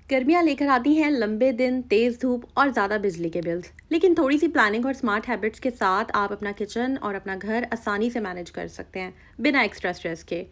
गर्मियाँ लेकर आती हैं लंबे दिन, तेज़ धूप और ज़्यादा बिजली के बिल्स। लेकिन थोड़ी सी प्लानिंग और स्मार्ट हैबिट्स के साथ आप अपना किचन और अपना घर आसानी से मैनेज कर सकते हैं, बिना एक्स्ट्रा स्ट्रेस के।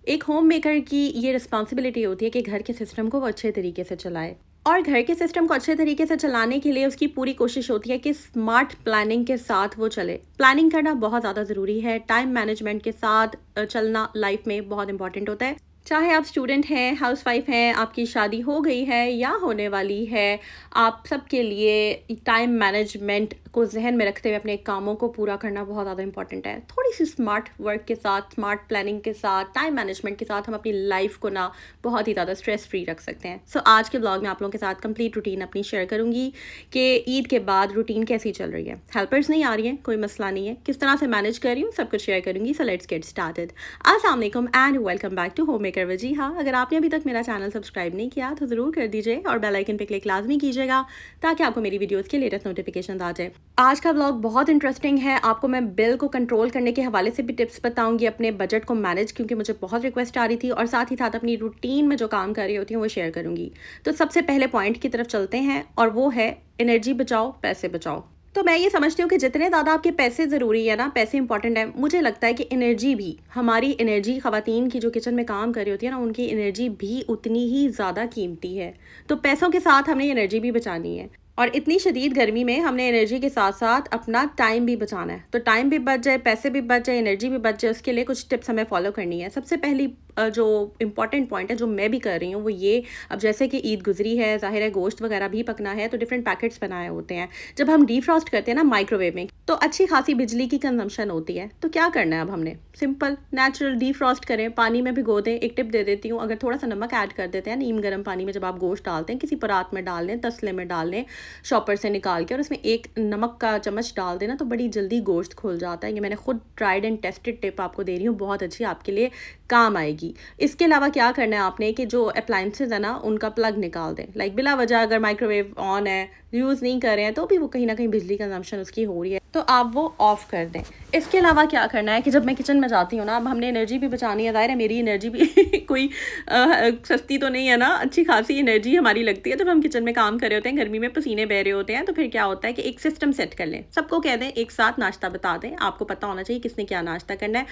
एक होम मेकर की ये रिस्पॉन्सिबिलिटी होती है कि घर के सिस्टम को वो अच्छे तरीके से चलाए। और घर के सिस्टम को अच्छे तरीके से चलाने के लिए उसकी पूरी कोशिश होती है कि स्मार्ट प्लानिंग के साथ वो चले। प्लानिंग करना बहुत ज़्यादा ज़रूरी है। टाइम मैनेजमेंट के साथ चलना लाइफ में बहुत इंपॉर्टेंट होता है। चाहे आप स्टूडेंट हैं, हाउसवाइफ हैं, आपकी शादी हो गई है या होने वाली है, आप सबके लिए टाइम मैनेजमेंट को ज़हन में रखते हुए अपने कामों को पूरा करना बहुत ज़्यादा इंपॉर्टेंट है। थोड़ी सी स्मार्ट वर्क के साथ, स्मार्ट प्लानिंग के साथ, टाइम मैनेजमेंट के साथ हम अपनी लाइफ को ना बहुत ही ज़्यादा स्ट्रेस फ्री रख सकते हैं। सो आज के ब्लॉग में आप लोगों के साथ कंप्लीट रूटीन अपनी शेयर करूँगी कि ईद के बाद रूटीन कैसी चल रही है। हेल्पर्स नहीं आ रही हैं, कोई मसला नहीं है, किस तरह से मैनेज कर रही हूँ सब कुछ शेयर करूँगी। So let's get started. अस्सलाम वालेकुम and welcome back to home maker Viji. हाँ, अगर आपने अभी तक मेरा चैनल सब्सक्राइब नहीं किया तो ज़रूर कर दीजिए और बेल आइकन पे क्लिक लाजमी कीजिएगा ताकि आपको मेरी वीडियोस के लेटेस्ट नोटिफिकेशन आ जाए। आज का ब्लॉग बहुत इंटरेस्टिंग है। आपको मैं बिल को कंट्रोल करने के हवाले से भी टिप्स बताऊंगी, अपने बजट को मैनेज, क्योंकि मुझे बहुत रिक्वेस्ट आ रही थी, और साथ ही साथ अपनी रूटीन में जो काम कर रही होती हूँ वो शेयर करूंगी। तो सबसे पहले पॉइंट की तरफ चलते हैं और वो है एनर्जी बचाओ, पैसे बचाओ। तो मैं ये समझती हूँ कि जितने ज़्यादा आपके पैसे ज़रूरी है ना, पैसे इंपॉर्टेंट है, मुझे लगता है कि एनर्जी भी, हमारी एनर्जी, ख़वातीन की जो किचन में काम कर रही होती है ना, उनकी एनर्जी भी उतनी ही ज़्यादा कीमती है। तो पैसों के साथ हमने एनर्जी भी बचानी है, और इतनी शदीद गर्मी में हमने एनर्जी के साथ साथ अपना टाइम भी बचाना है। तो टाइम भी बच जाए, पैसे भी बच जाए, एनर्जी भी बच जाए, उसके लिए कुछ टिप्स हमें फॉलो करनी है। सबसे पहली जो इम्पॉर्टेंट पॉइंट है जो मैं भी कर रही हूँ वो ये, अब जैसे कि ईद गुजरी है, ज़ाहिर है गोश्त वगैरह भी पकना है, तो डिफरेंट पैकेट्स बनाए होते हैं। जब हम डीफ्रॉस्ट करते हैं ना माइक्रोवेव में, तो अच्छी खासी बिजली की कंजम्पशन होती है। तो क्या करना है अब हमने, सिंपल नेचुरल डीफ्रॉस्ट करें, पानी में भिगो दें। एक टिप दे देती हूँ, अगर थोड़ा सा नमक ऐड कर देते हैं नीम गर्म पानी में, जब आप गोश्त डालते हैं किसी परात में डाल लें, तसले में डाल लें, शॉपर से निकाल के, और उसमें एक नमक का चम्मच डाल देना, तो बड़ी जल्दी गोश्त खुल जाता है। ये मैंने खुद ट्राइड एंड टेस्टेड टिप आपको दे रही हूँ, बहुत अच्छी, आपके लिए काम आएगी। इसके अलावा क्या करना है आपने कि जो अप्लायंसेज है ना उनका प्लग निकाल दें। लाइक बिला वजह अगर माइक्रोवेव ऑन है, यूज़ नहीं कर रहे हैं, तो भी वो कहीं ना कहीं बिजली कंजम्पशन उसकी हो रही है, तो आप वो ऑफ़ कर दें। इसके अलावा क्या करना है कि जब मैं किचन में जाती हूँ ना, अब हमने एनर्जी भी बचानी है। ज़ाहिर है मेरी एनर्जी भी कोई सस्ती तो नहीं है ना, अच्छी खासी एनर्जी हमारी लगती है जब हम किचन में काम कर रहे होते हैं, गर्मी में पसीने बह रहे होते हैं। तो फिर क्या होता है कि एक सिस्टम सेट कर लें, सबको कह दें एक साथ नाश्ता बता दें, आपको पता होना चाहिए किसने क्या नाश्ता करना है।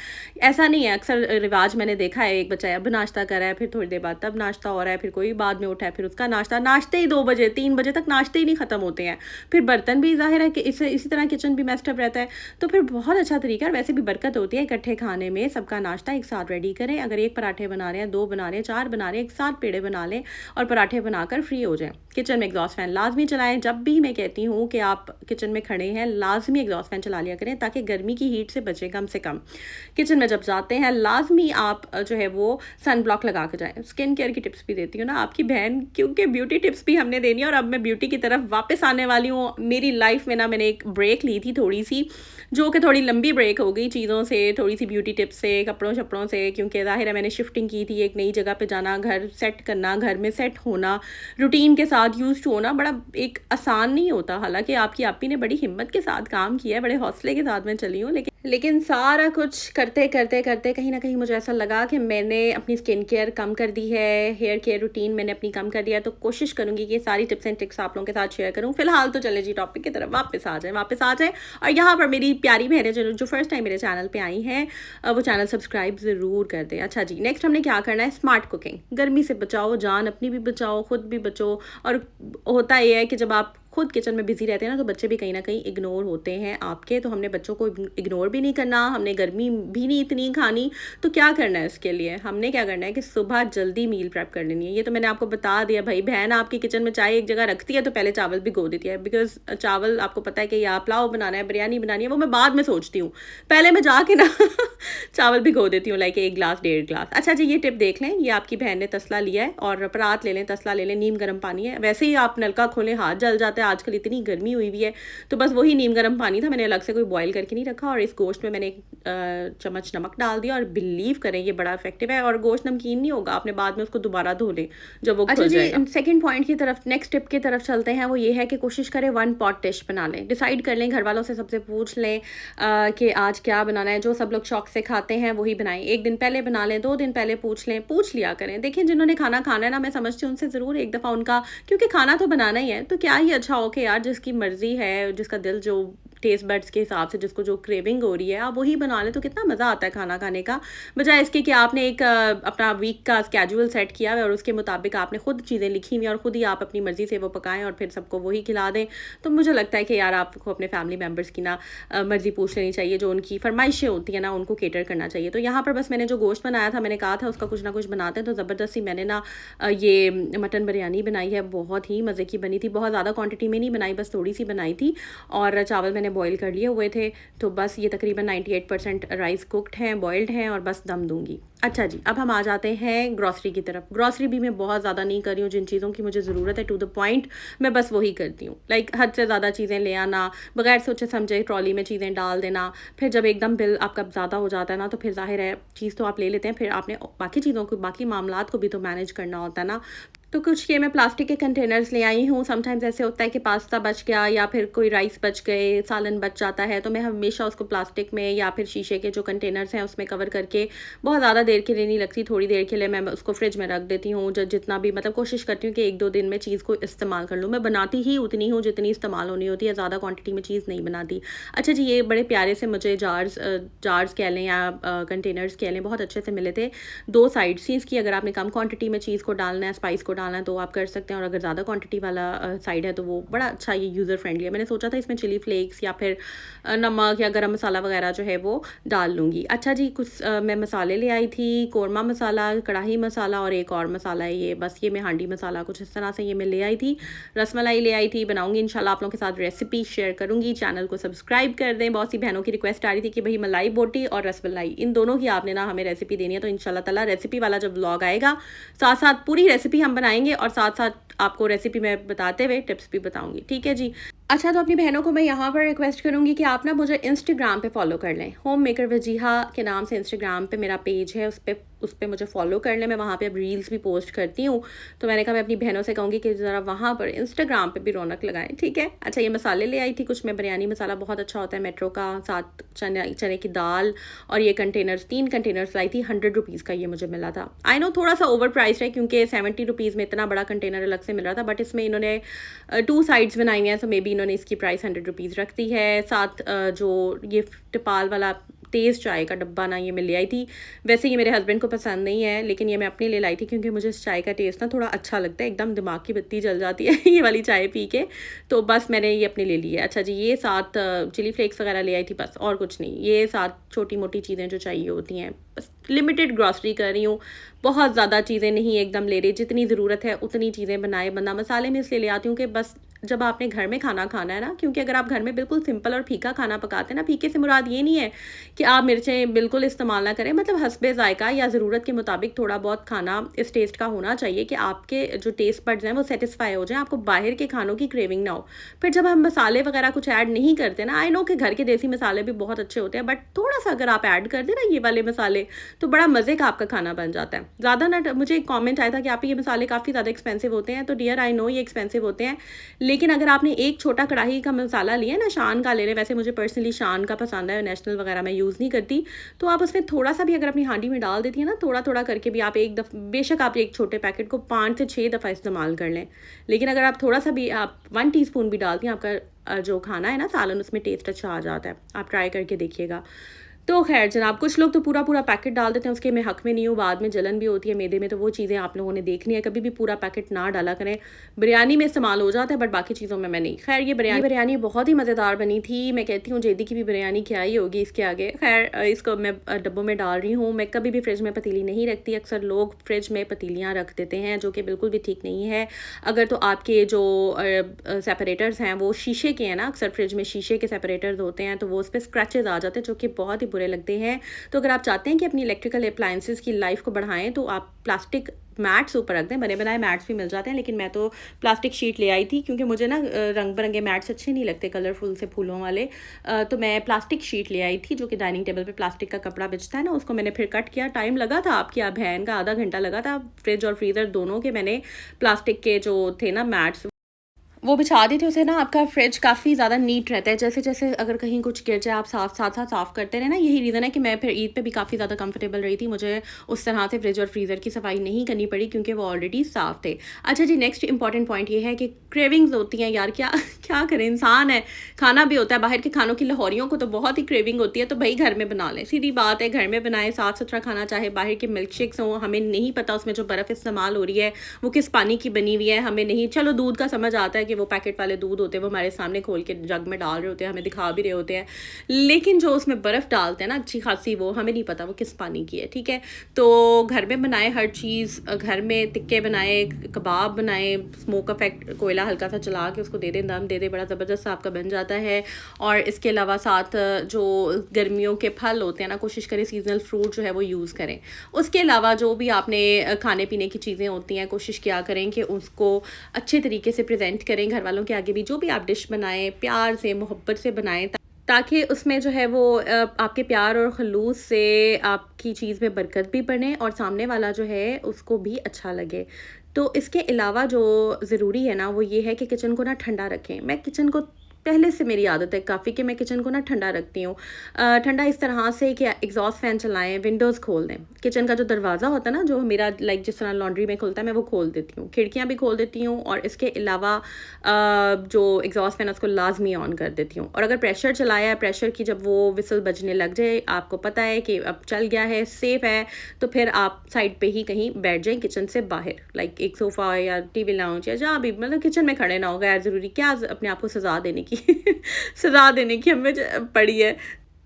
ऐसा नहीं है, अक्सर रिवाज मैंने देखा है, एक बच्चा अब नाश्ता कर रहा है, फिर थोड़ी देर बाद तब नाश्ता हो रहा है, फिर कोई बाद में उठा है, फिर उसका नाश्ता, नाश्ते ही 2 बजे 3 बजे तक नाश्ते ही नहीं ख़त्म होते हैं। फिर बर्तन भी, ज़ाहिर है कि इसी तरह किचन भी मेस्ड अप रहता है। तो फिर बहुत अच्छा तरीका है, वैसे भी बरकत होती है इकट्ठे खाने में। सबका नाश्ता एक साथ रेडी करें। अगर एक पराठे बना रहे हैं, 2 बना रहे हैं, 4 बना रहे हैं, एक साथ पेड़े बना लें और पराठे बनाकर फ्री हो जाएं। किचन में एग्जॉस्ट फैन लाजमी चलाएं। जब भी मैं कहती हूँ कि आप किचन में खड़े हैं, लाजमी एग्जॉस्ट फैन चला लिया करें ताकि गर्मी की हीट से बचें कम से कम। किचन में जब जाते हैं लाजमी आप जो है वो सन ब्लॉक लगा के जाएं। स्किन केयर की टिप्स भी देती हूँ ना आपकी बहन, क्योंकि ब्यूटी टिप्स भी हमने देनी है। और अब मैं ब्यूटी की तरफ वापस आने वाली हूँ। मेरी लाइफ में ना मैंने एक ब्रेक ली थी थोड़ी सी, जो कि थोड़ी लंबी ब्रेक हो गई चीज़ों से, थोड़ी सी ब्यूटी टिप्स से, कपड़ों शपड़ों से, क्योंकि ज़ाहिर है मैंने शिफ्टिंग की थी, एक नई जगह पे जाना, घर सेट करना, घर में सेट होना, रूटीन के साथ यूज टू होना बड़ा एक आसान नहीं होता। हालांकि आपकी आपी ने बड़ी हिम्मत के साथ काम किया है, बड़े हौसले के साथ मैं चली हूँ, लेकिन सारा कुछ करते करते करते कहीं ना कहीं मुझे ऐसा लगा कि मैंने अपनी स्किन केयर कम कर दी है, हेयर केयर रूटीन मैंने अपनी कम कर दिया। तो कोशिश करूंगी कि सारी टिप्स एंड ट्रिक्स आप लोगों के साथ शेयर करूं। फिलहाल तो चले जी टॉपिक की तरफ वापस आ जाए। और यहाँ पर मेरी प्यारी बहनें जो फर्स्ट टाइम मेरे चैनल पे आई हैं, वो चैनल सब्सक्राइब ज़रूर कर दें। अच्छा जी, नेक्स्ट हमने क्या करना है, स्मार्ट कुकिंग। गर्मी से बचाओ, जान अपनी भी बचाओ, खुद भी बचो। और होता यह है कि जब आप खुद किचन में बिजी रहते हैं ना, तो बच्चे भी कहीं ना कहीं इग्नोर होते हैं आपके। तो हमने बच्चों को इग्नोर भी नहीं करना, हमने गर्मी भी नहीं इतनी खानी। तो क्या करना है इसके लिए, हमने क्या करना है कि सुबह जल्दी मील प्रेप कर लेनी है। ये तो मैंने आपको बता दिया भाई। बहन आपकी किचन में चाय एक जगह रखती है तो पहले चावल भिगो देती है, बिकॉज चावल आपको पता है कि या पुलाव बनाना है, बिरयानी बनानी है, वो मैं बाद में सोचती हूँ, पहले मैं जाके ना चावल भिगो देती हूँ, लाइक 1 गिलास 1.5 गिलास। अच्छा जी, ये टिप देख लें, ये आपकी बहन ने तसला लिया है, और परात ले लें, तसला ले लें, नीम गर्म पानी है। वैसे ही आप नलका खोलें, हाथ जल जाता है, आजकल इतनी गर्मी हुई हुई है, तो बस वही नीम गर्म पानी था, मैंने अलग से कोई बॉयल करके नहीं रखा, और इस गोश्त में मैंने एक चम्मच नमक डाल दिया, और बिलीव करें ये बड़ा इफेक्टिव है, और गोश्त नमकीन नहीं होगा, आपने बाद में उसको दोबारा धो लें जब वो खुल जाएगा। सेकंड पॉइंट की तरफ, नेक्स्ट टिप की तरफ चलते हैं। वो ये है कि कोशिश करें 1 पॉट डिश बना लें। डिसाइड कर लें, घर वालों से सबसे पूछ लें कि आज क्या बनाना है, जो सब लोग शौक से खाते हैं वही बनाएं। 1 दिन पहले बना लें, 2 दिन पहले पूछ लें, पूछ लिया करें। देखिए जिन्होंने खाना खाना है ना, मैं समझती हूँ उनसे ज़रूर एक दफ़ा उनका, क्योंकि खाना तो बनाना ही है, तो क्या ही अच्छा हो कि यार जिसकी मर्ज़ी है, जिसका दिल जो टेस्ट बड्स के हिसाब से जिसको जो क्रेविंग हो रही है, आप वही बना लें, तो कितना मज़ा आता है खाना खाने का, बजाय इसके कि आपने एक अपना वीक का स्केड्यूल सेट किया है और उसके मुताबिक आपने खुद चीज़ें लिखी हुई और खुद ही आप अपनी मर्ज़ी से वो पकाएं और फिर सबको वही खिला दें। तो मुझे लगता है कि यार आपको अपने फैमिली मेम्बर्स की ना मर्ज़ी पूछ लेनी चाहिए, जो उनकी फरमाइशें होती हैं ना उनको केटर करना चाहिए। तो यहाँ पर बस मैंने जो गोश्त बनाया था, मैंने कहा था उसका कुछ ना कुछ बनाते हैं, तो ज़बरदस्ती मैंने ना ये मटन बिरयानी बनाई है, बहुत ही मज़े की बनी थी। बहुत ज़्यादा क्वांटिटी में नहीं बनाई, बस थोड़ी सी बनाई थी, और चावल मैंने बॉयल कर लिए हुए थे। तो बस ये तकरीबन 98% राइस कुक्ड हैं, बॉइल्ड हैं, और बस दम दूंगी। अच्छा जी, अब हम आ जाते हैं ग्रॉसरी की तरफ। ग्रॉसरी भी मैं बहुत ज़्यादा नहीं कर रही हूँ, जिन चीज़ों की मुझे ज़रूरत है टू द पॉइंट मैं बस वही करती हूँ। लाइक हद से ज़्यादा चीज़ें ले आना, बगैर सोचे समझे ट्रॉली में चीज़ें डाल देना, फिर जब एकदम बिल आपका ज़्यादा हो जाता है ना, तो फिर जाहिर है चीज़ तो आप ले लेते हैं, फिर आपने बाकी चीज़ों को, बाकी मामलात को भी तो मैनेज करना होता है ना। तो कुछ ये मैं प्लास्टिक के कंटेनर्स ले आई हूँ। समटाइम्स ऐसे होता है कि पास्ता बच गया या फिर कोई राइस बच गए, सालन बच जाता है, तो मैं हमेशा उसको प्लास्टिक में या फिर शीशे के जो कंटेनर्स हैं उसमें कवर करके, बहुत ज़्यादा देर के लिए नहीं लगती, थोड़ी देर के लिए मैं उसको फ्रिज में रख देती हूँ। जितना भी मतलब कोशिश करती हूँ कि 1-2 दिन में चीज़ को इस्तेमाल कर लूँ। मैं बनाती ही उतनी हूँ जितनी इस्तेमाल होनी होती है, ज़्यादा क्वान्टिटी में चीज़ नहीं बनाती। अच्छा जी, ये बड़े प्यारे से मुझे जार्स कह लें या कंटेनर्स कह लें, बहुत अच्छे से मिले थे। 2 साइड से इसकी, अगर आपने कम क्वांटिटी में चीज़ को डालना है, स्पाइस को डालना है, तो आप कर सकते हैं, और अगर ज़्यादा क्वांटिटी वाला साइड है तो वो बड़ा अच्छा, ये यूज़र फ्रेंडली है। मैंने सोचा था इसमें चिली फ्लेक्स या फिर नमक या गरम मसाला वगैरह जो है वो डाल लूँगी। अच्छा जी, कुछ मैं मसाले ले आई थी, कौरमा मसाला, कढ़ाई मसाला, और एक और मसाला है ये, बस ये मैं हांडी मसाला कुछ इस तरह से ये मैं ले आई थी। रसमलाई ले आई थी, बनाऊँगी इंशाल्लाह, आप लोगों के साथ रेसिपी शेयर करूँगी। चैनल को सब्सक्राइब कर दें। बहुत सी बहनों की रिक्वेस्ट आ रही थी कि भाई मलाई बोटी और रसमलाई, इन दोनों की आपने ना हमें रेसिपी देनी है, तो इंशाल्लाह ताला रेसिपी वाला जब व्लॉग आएगा, साथ साथ पूरी रेसिपी हम बनाएंगे और साथ साथ आपको रेसिपी मैं बताते हुए टिप्स भी बताऊंगी। ठीक है जी। अच्छा, तो अपनी बहनों को मैं यहाँ पर रिक्वेस्ट करूँगी कि आप ना मुझे इंस्टाग्राम पे फॉलो कर लें। होम मेकर वजीहा के नाम से इंस्टाग्राम पे मेरा पेज है, उस पे मुझे फॉलो कर लें। मैं वहाँ पे अब रील्स भी पोस्ट करती हूँ, तो मैंने कहा मैं अपनी बहनों से कहूँगी कि ज़रा वहाँ पर इंस्टाग्राम पे भी रौनक लगाएं। ठीक है। अच्छा, ये मसाले ले आई थी कुछ मैं, बिरयानी मसाला बहुत अच्छा होता है मेट्रो का, साथ चने की दाल, और ये कंटेनर्स 3 कंटेनर्स लाई थी, 100 रुपीज़ का ये मुझे मिला था। आई नो थोड़ा सा ओवर प्राइस है, क्योंकि 70 रुपीज़ में इतना बड़ा कंटेनर अलग से मिल रहा था, बट इसमें इन्होंने 2 साइड्स बनाई हुई हैं, तो मे बी इन्होंने इसकी प्राइस 100 रुपीज़ रख दी है। साथ जो ये टिपाल वाला तेज़ चाय का डब्बा ना, ये मैं ले आई थी। वैसे ये मेरे हस्बैंड को पसंद नहीं है, लेकिन ये मैं अपने लिए लाई थी, क्योंकि मुझे इस चाय का टेस्ट ना थोड़ा अच्छा लगता है, एकदम दिमाग की बत्ती जल जाती है ये वाली चाय पी के, तो बस मैंने ये अपने ले ली है। अच्छा जी, ये साथ चिली फ्लेक्स वगैरह ले आई थी, बस और कुछ नहीं। ये साथ छोटी मोटी चीज़ें जो चाहिए होती हैं, बस लिमिटेड ग्रॉसरी कर रही हूँ, बहुत ज़्यादा चीज़ें नहीं एकदम ले रही, जितनी ज़रूरत है उतनी चीज़ें बनाए बंदा। मसाले में इसलिए ले आती हूँ कि बस जब आपने घर में खाना खाना है ना, क्योंकि अगर आप घर में बिल्कुल सिंपल और फीका खाना पकाते हैं ना, फीके से मुराद ये नहीं है कि आप मिर्चें बिल्कुल इस्तेमाल ना करें, मतलब हस्बे ज़ायका या ज़रूरत के मुताबिक थोड़ा बहुत खाना इस टेस्ट का होना चाहिए कि आपके जो टेस्ट बड्स हैं वो सेटिस्फाई हो जाए, आपको बाहर के खानों की क्रेविंग ना हो। फिर जब हम मसाले वगैरह कुछ ऐड नहीं करते ना, आई नो कि घर के देसी मसाले भी बहुत अच्छे होते हैं, बट थोड़ा सा अगर आप ऐड कर दें ना ये वाले मसाले, तो बड़ा मज़े का आपका खाना बन जाता है। ज़्यादा ना, मुझे एक कॉमेंट आया था कि आप ये मसाले काफ़ी ज़्यादा एक्सपेंसिव होते हैं, तो डियर आई नो ये एक्सपेंसिव होते हैं, लेकिन अगर आपने एक छोटा कढ़ाई का मसाला लिया ना, शान का ले रहे, वैसे मुझे पर्सनली शान का पसंद है, नेशनल वगैरह मैं यूज़ नहीं करती, तो आप उसमें थोड़ा सा भी अगर अपनी हांडी में डाल देती है ना, थोड़ा थोड़ा करके भी आप एक दफ़ा, बेशक आप एक छोटे पैकेट को 5 से 6 दफ़ा इस्तेमाल कर लें, लेकिन अगर आप थोड़ा सा भी, आप 1 टीस्पून भी डालती हैं, आपका जो खाना है ना सालन, उसमें टेस्ट अच्छा आ जाता है। आप ट्राई करके देखिएगा। तो खैर जनाब, कुछ लोग तो पूरा पूरा पैकेट डाल देते हैं, उसके मैं हक में नहीं हूँ, बाद में जलन भी होती है मैदे में, तो वो चीज़ें आप लोगों ने देखनी है। कभी भी पूरा पैकेट ना डाला करें, बिरयानी में इस्तेमाल हो जाता है, बट बाकी चीज़ों में मैं नहीं। खैर ये बिरयानी बहुत ही मज़ेदार बनी थी। मैं कहती हूँ जेदी की भी बिरयानी क्या ही होगी इसके आगे। खैर इसको मैं डब्बों में डाल रही हूँ। मैं कभी भी फ्रिज में पतीली नहीं रखती, अक्सर लोग फ्रिज में पतीलियाँ रख देते हैं, जो कि बिल्कुल भी ठीक नहीं है। अगर तो आपके जो सेपरेटर्स हैं वो शीशे के हैं ना, अक्सर फ्रिज में शीशे के सेपरेटर्स होते हैं, तो वो उस पर स्क्रैचेज आ जाते हैं, जो कि बहुत ही बुरे लगते हैं। तो अगर आप चाहते हैं कि अपनी इलेक्ट्रिकल अप्लायंसेस की लाइफ को बढ़ाएँ तो आप प्लास्टिक मैट्स ऊपर रख दें। बने बनाए मैट्स भी मिल जाते हैं, लेकिन मैं तो प्लास्टिक शीट ले आई थी क्योंकि मुझे ना रंग बिरंगे मैट्स अच्छे नहीं लगते कलरफुल से फूलों वाले। तो मैं प्लास्टिक शीट ले आई थी जो कि डाइनिंग टेबल पे प्लास्टिक का कपड़ा बिछता है ना, उसको मैंने फिर कट किया। टाइम लगा था आपकी आप बहन का, आधा घंटा लगा था। फ्रिज और फ्रीज़र दोनों के मैंने प्लास्टिक के जो थे ना मैट्स वो बिछा दी थी। उसे ना आपका फ्रिज काफ़ी ज़्यादा नीट रहता है। जैसे-जैसे अगर कहीं कुछ गिर जाए आप साथ-साथ साफ़ करते रहें ना, यही रीज़न है कि मैं फिर ईद पे भी काफ़ी ज़्यादा कंफर्टेबल रही थी। मुझे उस तरह से फ्रिज और फ्रीज़र की सफाई नहीं करनी पड़ी क्योंकि वो ऑलरेडी साफ़ थे। अच्छा जी, नेक्स्ट इंपॉर्टेंट पॉइंट ये है कि क्रेविंग्स होती हैं यार, क्या क्या करें, इंसान है, खाना भी होता है। बाहर के खानों की लाहौरियों को तो बहुत ही क्रेविंग होती है, तो भई घर में बना लें। सीधी बात है, घर में बनाएँ, साफ़-सुथरा खाना। चाहे बाहर के मिल्क शेक्स हों, हमें नहीं पता उसमें जो बर्फ़ इस्तेमाल हो रही है वो किस पानी की बनी हुई है, हमें नहीं। चलो दूध का समझ आता है कि वो पैकेट वाले दूध होते हैं, वो हमारे सामने खोल के जग में डाल रहे होते हैं, हमें दिखा भी रहे होते हैं। लेकिन जो उसमें बर्फ़ डालते हैं ना अच्छी खासी, वो हमें नहीं पता वो किस पानी की है, ठीक है? तो घर में बनाएँ हर चीज़, घर में टिक्के बनाएँ, कबाब बनाएँ, स्मोक इफ़ेक्ट कोयला हल्का सा चला के उसको दे दें, दम दे दें, बड़ा ज़बरदस्त आपका बन जाता है। और इसके अलावा साथ जो गर्मियों के फल होते हैं ना, कोशिश करें सीज़नल फ्रूट जो है वो यूज़ करें। उसके अलावा जो भी आपने खाने-पीने की चीज़ें होती हैं, कोशिश किया करें कि उसको अच्छे तरीके से प्रेज़ेंट करें घर वालों के आगे भी। जो भी आप डिश बनाएँ, प्यार से, मोहब्बत से बनाएँ, ताकि उसमें जो है वो आपके प्यार और खलूस से आपकी चीज़ में बरकत भी बने और सामने वाला जो है उसको भी अच्छा लगे। तो इसके अलावा जो ज़रूरी है ना वो ये है कि किचन को ना ठंडा रखें। मैं किचन को पहले से मेरी आदत है काफ़ी कि मैं किचन को ना ठंडा रखती हूँ। ठंडा इस तरह से कि एग्ज़ॉस्ट फ़ैन चलाएँ, विंडोज़ खोल दें। किचन का जो दरवाज़ा होता है ना, जो मेरा लाइक जिस तरह लॉन्ड्री में खुलता है, मैं वो खोल देती हूँ। खिड़कियाँ भी खोल देती हूँ और इसके अलावा जो एग्ज़ॉस्ट फ़ैन है उसको लाज़मी ऑन कर देती हूँ। और अगर प्रेशर चलाया है, प्रेशर की जब वो व्हिसल बजने लग जाए, आपको पता है कि अब चल गया है, सेफ़ है, तो फिर आप साइड पे ही कहीं बैठ जाएँ किचन से बाहर। लाइक एक सोफ़ा या टीवी लाउंज या जहाँ भी, मतलब किचन में खड़े ना हो, गैर ज़रूरी क्या अपने आप को सज़ा देने की सज़ा देने की हमें पड़ी है।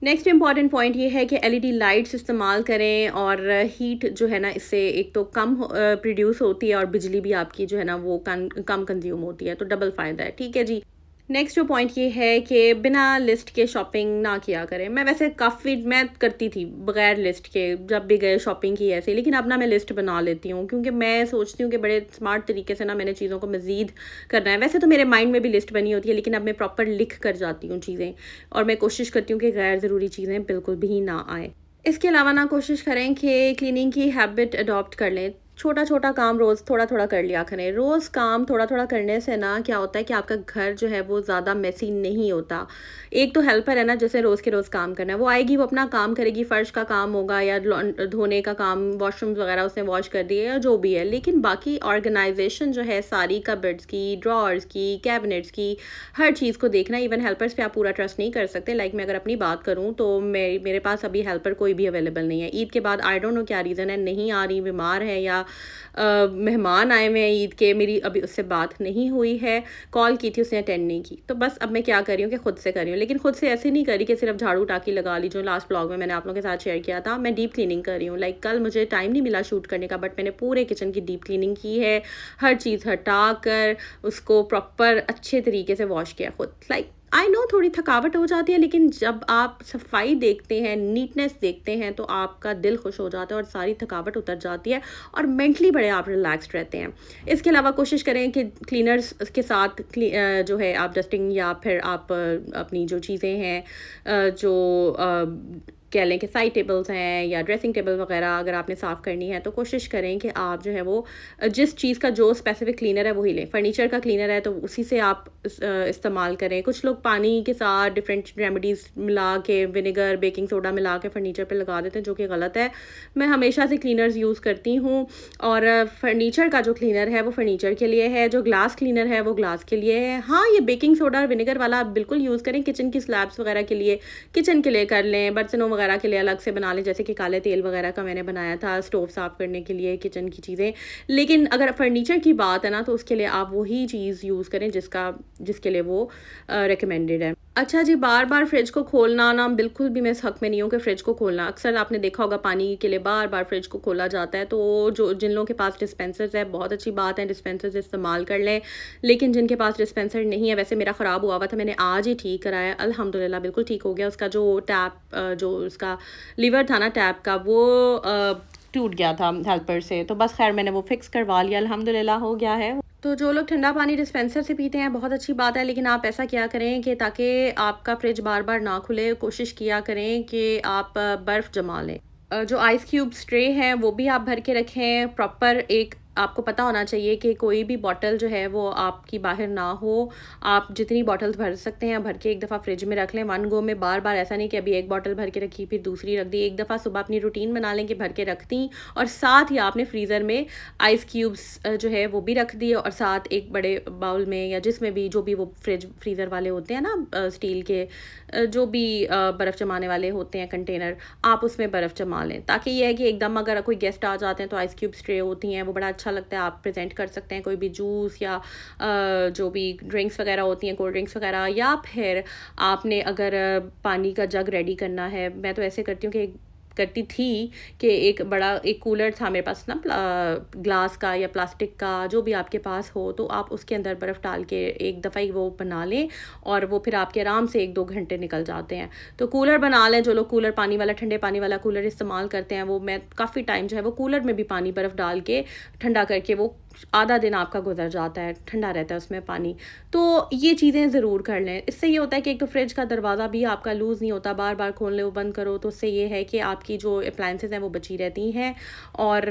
नेक्स्ट इम्पॉर्टेंट पॉइंट ये है कि एलईडी लाइट्स इस्तेमाल करें और हीट जो है ना इससे एक तो कम प्रोड्यूस होती है और बिजली भी आपकी जो है ना वो कम कंज्यूम होती है, तो डबल फ़ायदा है, ठीक है जी। नेक्स्ट जो पॉइंट ये है कि बिना लिस्ट के शॉपिंग ना किया करें। मैं वैसे काफ़ी मैं करती थी बग़ैर लिस्ट के, जब भी गए शॉपिंग की ऐसे, लेकिन अब ना मैं लिस्ट बना लेती हूँ क्योंकि मैं सोचती हूँ कि बड़े स्मार्ट तरीके से ना मैंने चीज़ों को मज़ीद करना है। वैसे तो मेरे माइंड में भी लिस्ट बनी होती है, लेकिन अब मैं प्रॉपर लिख कर जाती हूँ चीज़ें और मैं कोशिश करती हूँ कि गैर ज़रूरी चीज़ें बिल्कुल भी ना आएँ। इसके अलावा ना कोशिश करें कि क्लीनिंग की हैबिट अडॉप्ट कर लें। छोटा-छोटा काम रोज़ थोड़ा-थोड़ा कर लिया करें। रोज़ काम थोड़ा-थोड़ा करने से ना क्या होता है कि आपका घर जो है वो ज़्यादा मेसी नहीं होता। एक तो हेल्पर है ना जिसे रोज़ के रोज़ काम करना है, वो आएगी, वो अपना काम करेगी, फ़र्श का काम होगा या धोने का काम, वॉशरूम्स वग़ैरह उसने वॉश कर दिए या जो भी है। लेकिन बाकी ऑर्गनाइज़ेशन जो है सारी कबर्ड्स की, ड्रॉअर्स की, कैबिनेट्स की, हर चीज़ को देखना। इवन हेल्पर्स पे आप पूरा ट्रस्ट नहीं कर सकते। लाइक मैं अगर अपनी बात करूँ तो मेरे पास अभी हेल्पर कोई भी अवेलेबल नहीं है। ईद के बाद आई डोंट नो क्या रीज़न है, नहीं आ रही, बीमार है या मेहमान आए हुए हैं ईद के, मेरी अभी उससे बात नहीं हुई है। कॉल की थी, उसने अटेंड नहीं की। तो बस अब मैं क्या कर रही हूँ कि खुद से कर रही हूँ, लेकिन खुद से ऐसे नहीं कर रही कि सिर्फ झाड़ू टाकी लगा ली, जो लास्ट व्लॉग में मैंने आप लोगों के साथ शेयर किया था। मैं डीप क्लीनिंग कर रही हूँ। लाइक कल मुझे टाइम नहीं मिला शूट करने का, बट मैंने पूरे किचन की डीप क्लीनिंग की है। हर चीज़ हटा कर उसको प्रॉपर अच्छे तरीके से वॉश किया खुद। लाइक आई नो थोड़ी थकावट हो जाती है, लेकिन जब आप सफाई देखते हैं, नीटनेस देखते हैं, तो आपका दिल खुश हो जाता है और सारी थकावट उतर जाती है और मेंटली बड़े आप रिलैक्स्ड रहते हैं। इसके अलावा कोशिश करें कि क्लीनर्स के साथ जो है आप डस्टिंग या फिर आप अपनी जो चीज़ें हैं जो कह लें कि साइड टेबल्स हैं या ड्रेसिंग टेबल वगैरह अगर आपने साफ़ करनी है, तो कोशिश करें कि आप जो है वो जिस चीज़ का जो स्पेसिफिक क्लीनर है वही लें। फर्नीचर का क्लीनर है तो उसी से आप इस्तेमाल करें। कुछ लोग पानी के साथ डिफरेंट रेमेडीज़ मिला के, विनेगर, बेकिंग सोडा मिला के फर्नीचर पे लगा देते हैं, जो कि गलत है। मैं हमेशा से क्लीनर्स यूज़ करती हूँ और फर्नीचर का जो क्लीनर है वो फर्नीचर के लिए है, जो ग्लास क्लीनर है वो ग्लास के लिए है। हाँ, ये बेकिंग सोडा और विनेगर वाला आप बिल्कुल यूज़ करें किचन की स्लैब्स वगैरह के लिए, किचन के लिए कर लें, बर्तनों वगैरह के लिए अलग से बना लें, जैसे कि काले तेल वगैरह का मैंने बनाया था, स्टोव साफ़ करने के लिए, किचन की चीज़ें। लेकिन अगर फर्नीचर की बात है ना, तो उसके लिए आप वही चीज़ यूज़ करें जिसके लिए वो रिकमेंडेड है। अच्छा जी, बार-बार फ्रिज को खोलना ना बिल्कुल भी मैं इस हक़ में नहीं हूँ कि फ्रिज को खोलना। अक्सर आपने देखा होगा पानी के लिए बार-बार फ्रिज को खोला जाता है, तो जिन लोगों के पास डिस्पेंसर्स है, बहुत अच्छी बात है, डिस्पेंसर्स इस्तेमाल कर लें। लेकिन जिनके पास डिस्पेंसर नहीं है, वैसे मेरा ख़राब हुआ था, मैंने आज ही ठीक कराया, अल्हम्दुलिल्लाह बिल्कुल ठीक हो गया। उसका जो टैप जो उसका लीवर था ना टैप का, वो टूट गया था हेल्पर से। तो बस खैर मैंने वो फिक्स करवा लिया, अल्हम्दुलिल्लाह हो गया है। तो जो लोग ठंडा पानी डिस्पेंसर से पीते हैं बहुत अच्छी बात है, लेकिन आप ऐसा किया करें कि ताकि आपका फ्रिज बार बार ना खुले, कोशिश किया करें कि आप बर्फ़ जमा लें। जो आइस क्यूब्स ट्रे हैं वो भी आप भर के रखें प्रॉपर। एक आपको पता होना चाहिए कि कोई भी बॉटल जो है वो आपकी बाहर ना हो। आप जितनी बॉटल्स भर सकते हैं भर के एक दफ़ा फ्रिज में रख लें वन गो में, बार बार ऐसा नहीं कि अभी एक बॉटल भर के रखी फिर दूसरी रख दी। एक दफ़ा सुबह अपनी रूटीन बना लें कि भर के रख दी, और साथ ही आपने फ्रीज़र में आइस क्यूब्स जो है वो भी रख दिए, और साथ एक बड़े बाउल में या जिसमें भी जो भी वो फ्रीज़र वाले होते हैं ना स्टील के जो भी बर्फ़ जमाने वाले होते हैं कंटेनर, आप उसमें बर्फ़ जमा लें, ताकि ये है कि एकदम अगर कोई गेस्ट आ जाते हैं तो आइस क्यूब्स ट्रे होती हैं वो बड़ा अच्छा लगता है, आप प्रेजेंट कर सकते हैं कोई भी जूस या जो भी ड्रिंक्स वगैरह होती हैं, कोल्ड ड्रिंक्स वगैरह। या फिर आपने अगर पानी का जग रेडी करना है, मैं तो ऐसे करती हूँ कि करती थी कि एक कूलर था मेरे पास ना, ग्लास का या प्लास्टिक का, जो भी आपके पास हो, तो आप उसके अंदर बर्फ़ डाल के एक दफ़ा ही वो बना लें, और वो फिर आपके आराम से 1-2 घंटे निकल जाते हैं। तो कूलर बना लें, जो लोग कूलर पानी वाला, ठंडे पानी वाला कूलर इस्तेमाल करते हैं, वो मैं काफ़ी टाइम जो है वो कूलर में भी पानी बर्फ़ डाल के ठंडा करके, वो आधा दिन आपका गुजर जाता है, ठंडा रहता है उसमें पानी। तो ये चीज़ें ज़रूर कर लें। इससे ये होता है कि एक तो फ्रिज का दरवाज़ा भी आपका लूज़ नहीं होता, बार बार खोल लो बंद करो, तो उससे ये है कि आपकी जो अप्लायंसेस हैं वो बची रहती हैं, और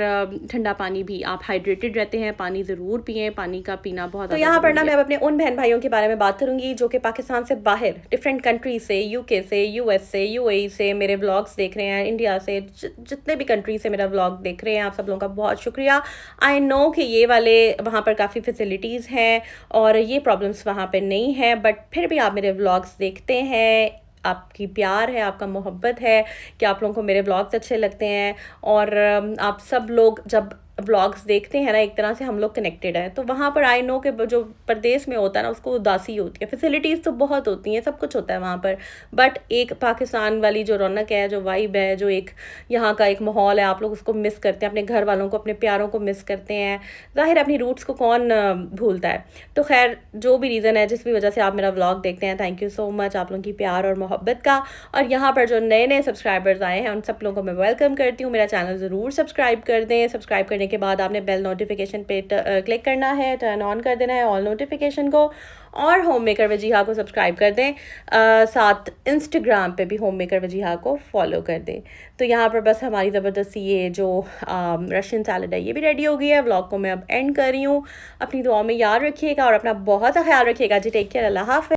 ठंडा पानी भी आप हाइड्रेटेड रहते हैं। पानी ज़रूर पिएँ, पानी का पीना बहुत तो ज़्यादा यहाँ पर ना ज़रूरी मैं है। अब अपने उन बहन भाइयों के बारे में बात करूंगी जो कि पाकिस्तान से बाहर डिफरेंट कंट्री से, यूके से, यूएस से, यूएई से मेरे व्लॉग्स देख रहे हैं, इंडिया से, जितने भी कंट्री से मेरा व्लॉग देख रहे हैं, आप सब लोगों का बहुत शुक्रिया। आई नो कि ये वाले वहाँ पर काफ़ी फैसिलिटीज़ हैं और ये प्रॉब्लम्स वहाँ पर नहीं है, बट फिर भी आप मेरे व्लॉग्स देखते हैं, आपकी प्यार है, आपका मोहब्बत है कि आप लोगों को मेरे व्लॉग्स अच्छे लगते हैं। और आप सब लोग जब व्लॉग्स देखते हैं ना, एक तरह से हम लोग कनेक्टेड हैं। तो वहाँ पर आई नो कि जो प्रदेश में होता है ना, उसको उदासी होती है। फैसिलिटीज़ तो बहुत होती हैं, सब कुछ होता है वहाँ पर, बट एक पाकिस्तान वाली जो रौनक है, जो वाइब है, जो एक यहाँ का एक माहौल है, आप लोग उसको मिस करते हैं, अपने घर वालों को, अपने प्यारों को मिस करते हैं। ज़ाहिर है अपनी रूट्स को कौन भूलता है। तो खैर जो भी रीज़न है, जिस भी वजह से आप मेरा व्लॉग देखते हैं, थैंक यू सो मच आप लोगों की प्यार और मोहब्बत का। और यहाँ पर जो नए नए सब्सक्राइबर्स आए हैं उन सब लोगों को मैं वेलकम करती हूँ। मेरा चैनल ज़रूर सब्सक्राइब कर दें। सब्सक्राइब करने के बाद आपने बेल नोटिफिकेशन पे क्लिक करना है, टर्न ऑन कर देना है ऑल नोटिफिकेशन को, और होम मेकर वजीहा को सब्सक्राइब कर दें। साथ इंस्टाग्राम पे भी होम मेकर वजीहा को फॉलो कर दें। तो यहाँ पर बस हमारी ज़बरदस्ती ये जो रशियन सैलड है ये भी रेडी हो गई है। व्लॉग को मैं अब एंड कर रही हूँ। अपनी दुआ में याद रखिएगा और अपना बहुत सा ख्याल रखिएगा जी। टेक केयर, अल्लाह हाफ़िज़।